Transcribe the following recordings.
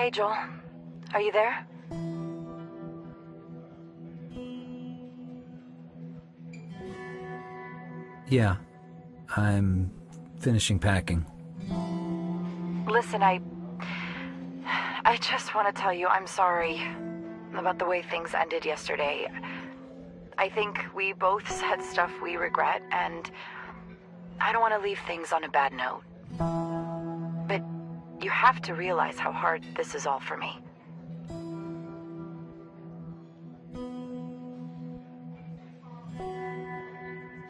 Hey, Joel. Are you there? Yeah. I'm finishing packing. Listen, I just want to tell you I'm sorry about the way things ended yesterday. I think we both said stuff we regret, and I don't want to leave things on a bad note. But you have to realize how hard this is all for me.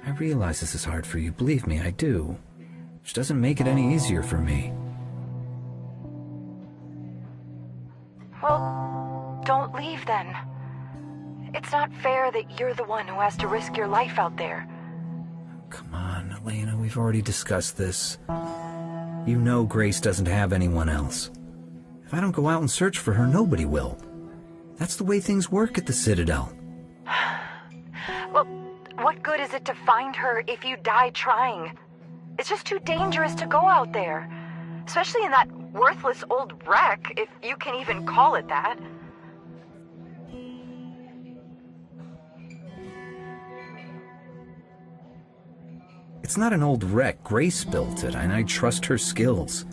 I realize this is hard for you, believe me, I do. Which doesn't make it any easier for me. Well, don't leave then. It's not fair that you're the one who has to risk your life out there. Come on, Elena, we've already discussed this. You know Grace doesn't have anyone else. If I don't go out and search for her, nobody will. That's the way things work at the Citadel. Well, what good is it to find her if you die trying? It's just too dangerous to go out there. Especially in that worthless old wreck, if you can even call it that. It's not an old wreck. Grace built it, and I trust her skills.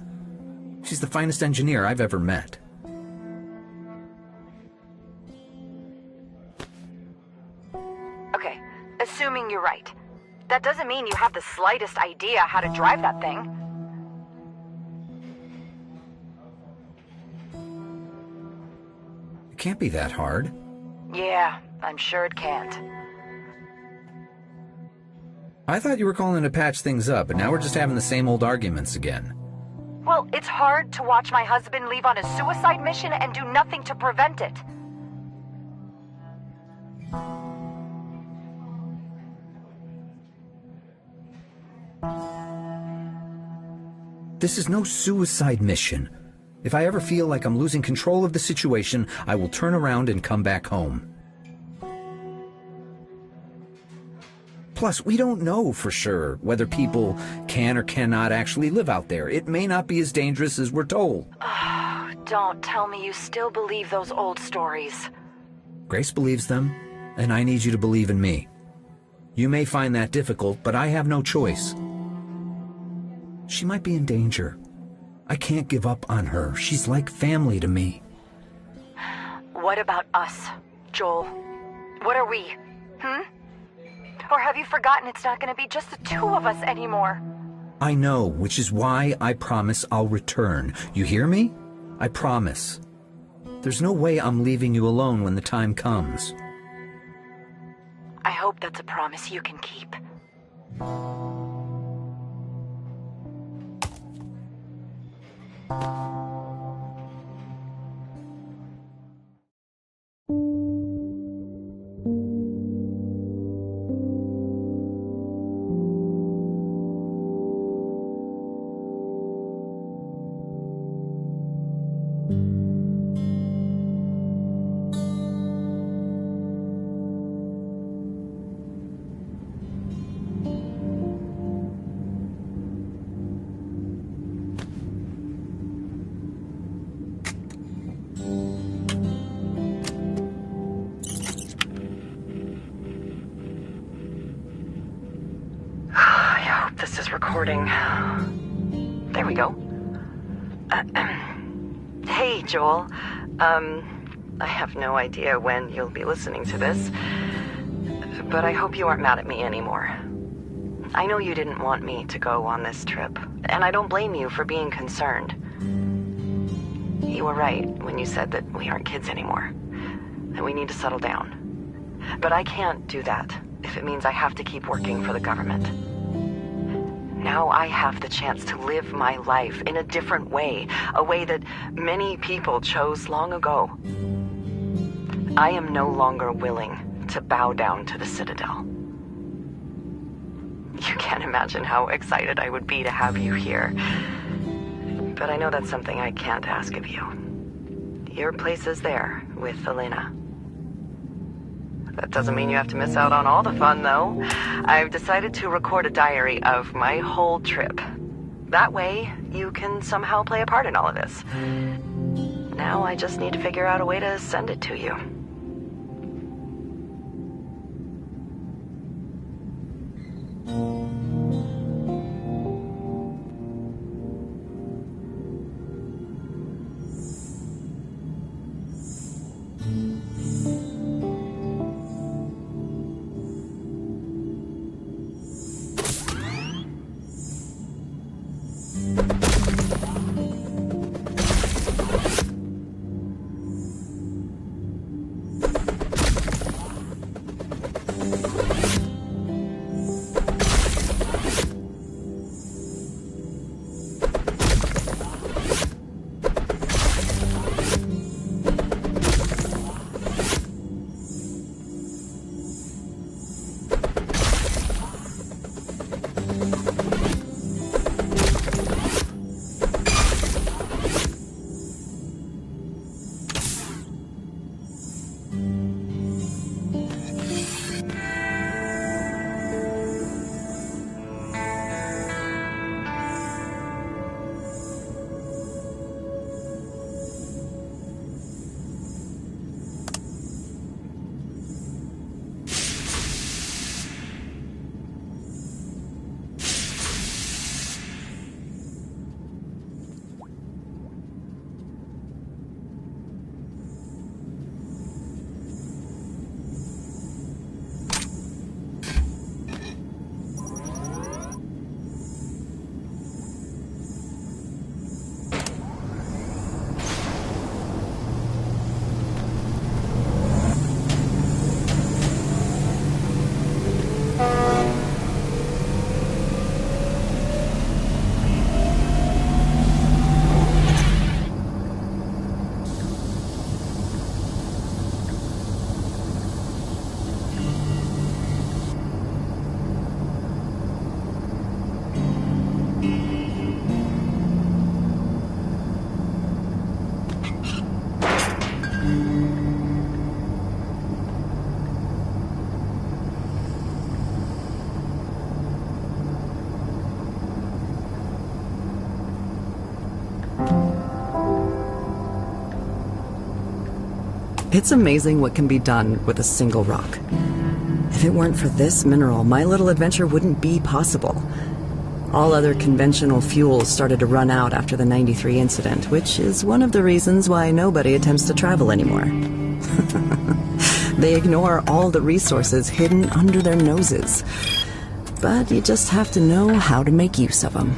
She's the finest engineer I've ever met. Okay, assuming you're right. That doesn't mean you have the slightest idea how to drive that thing. It can't be that hard. Yeah, I'm sure it can't. I thought you were calling to patch things up, and now we're just having the same old arguments again. Well, it's hard to watch my husband leave on a suicide mission and do nothing to prevent it. This is no suicide mission. If I ever feel like I'm losing control of the situation, I will turn around and come back home. Plus, we don't know for sure whether people can or cannot actually live out there. It may not be as dangerous as we're told. Oh, don't tell me you still believe those old stories. Grace believes them, and I need you to believe in me. You may find that difficult, but I have no choice. She might be in danger. I can't give up on her. She's like family to me. What about us, Joel? What are we? Or have you forgotten it's not going to be just the two of us anymore? I know, which is why I promise I'll return. You hear me? I promise. There's no way I'm leaving you alone when the time comes. I hope that's a promise you can keep. This is recording. There we go. Hey, Joel. I have no idea when you'll be listening to this, but I hope you aren't mad at me anymore. I know you didn't want me to go on this trip, and I don't blame you for being concerned. You were right when you said that we aren't kids anymore, and we need to settle down. But I can't do that if it means I have to keep working for the government. Now I have the chance to live my life in a different way, a way that many people chose long ago. I am no longer willing to bow down to the Citadel. You can't imagine how excited I would be to have you here. But I know that's something I can't ask of you. Your place is there with Elena. That doesn't mean you have to miss out on all the fun, though. I've decided to record a diary of my whole trip. That way, you can somehow play a part in all of this. Now I just need to figure out a way to send it to you. It's amazing what can be done with a single rock. If it weren't for this mineral, my little adventure wouldn't be possible. All other conventional fuels started to run out after the '93 incident, which is one of the reasons why nobody attempts to travel anymore. They ignore all the resources hidden under their noses. But you just have to know how to make use of them.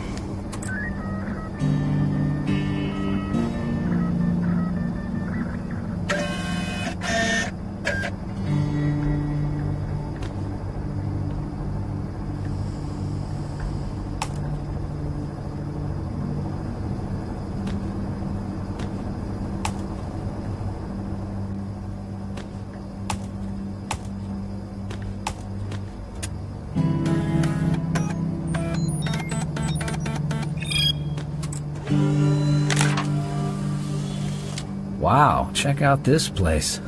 Wow, check out this place.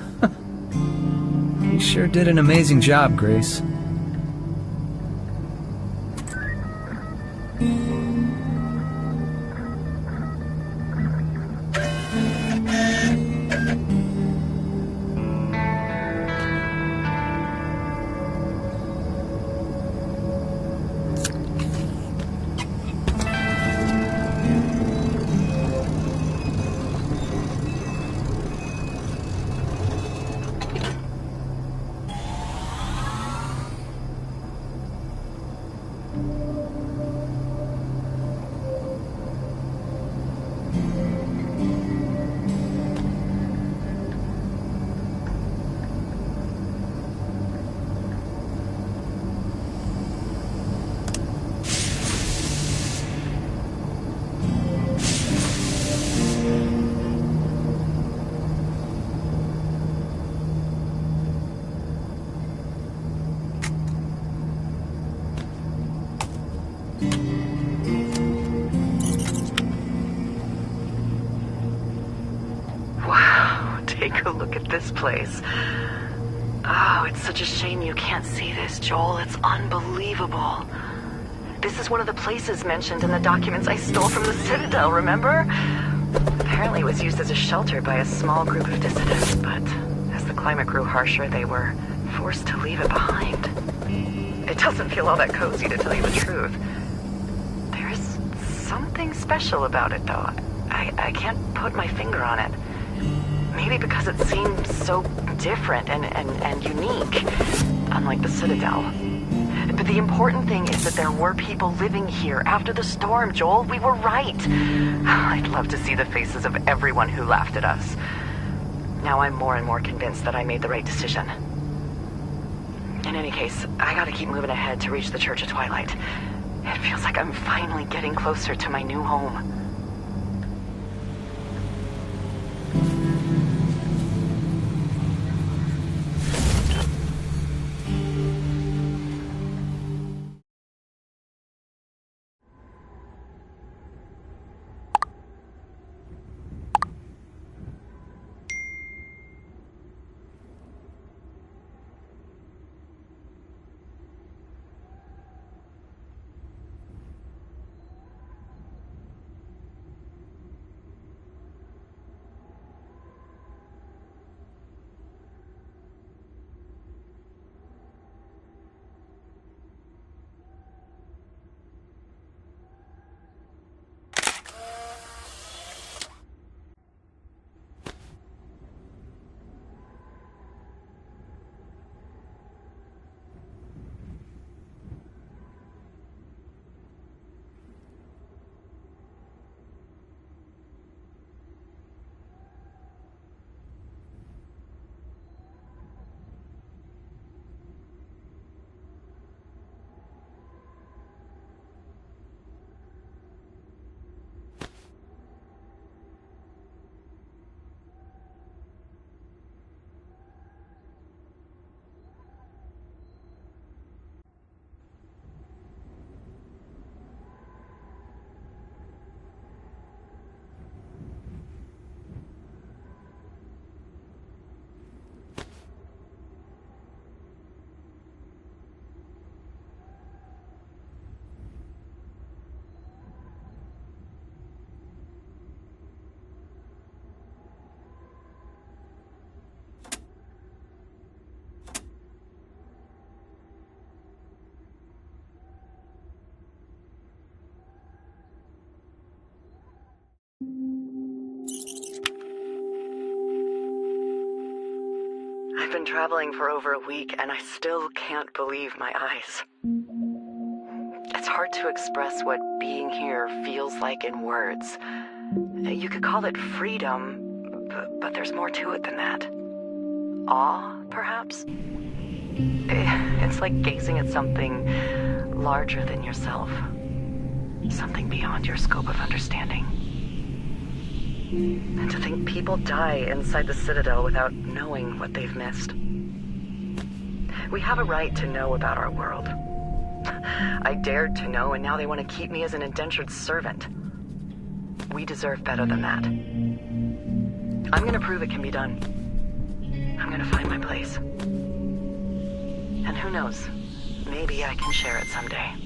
You sure did an amazing job, Grace. Take a look at this place. Oh, it's such a shame you can't see this, Joel. It's unbelievable. This is one of the places mentioned in the documents I stole from the Citadel, remember? Apparently it was used as a shelter by a small group of dissidents, but as the climate grew harsher, they were forced to leave it behind. It doesn't feel all that cozy, to tell you the truth. There's something special about it, though. I can't put my finger on it. Maybe because it seems so different and unique, unlike the Citadel. But the important thing is that there were people living here after the storm, Joel. We were right. I'd love to see the faces of everyone who laughed at us. Now I'm more and more convinced that I made the right decision. In any case, I gotta keep moving ahead to reach the Church of Twilight. It feels like I'm finally getting closer to my new home. I've been traveling for over a week, and I still can't believe my eyes. It's hard to express what being here feels like in words. You could call it freedom, but there's more to it than that. Awe, perhaps? It's like gazing at something larger than yourself. Something beyond your scope of understanding. And to think people die inside the Citadel without knowing what they've missed. We have a right to know about our world. I dared to know, and now they want to keep me as an indentured servant. We deserve better than that. I'm gonna prove it can be done. I'm gonna find my place. And who knows, maybe I can share it someday.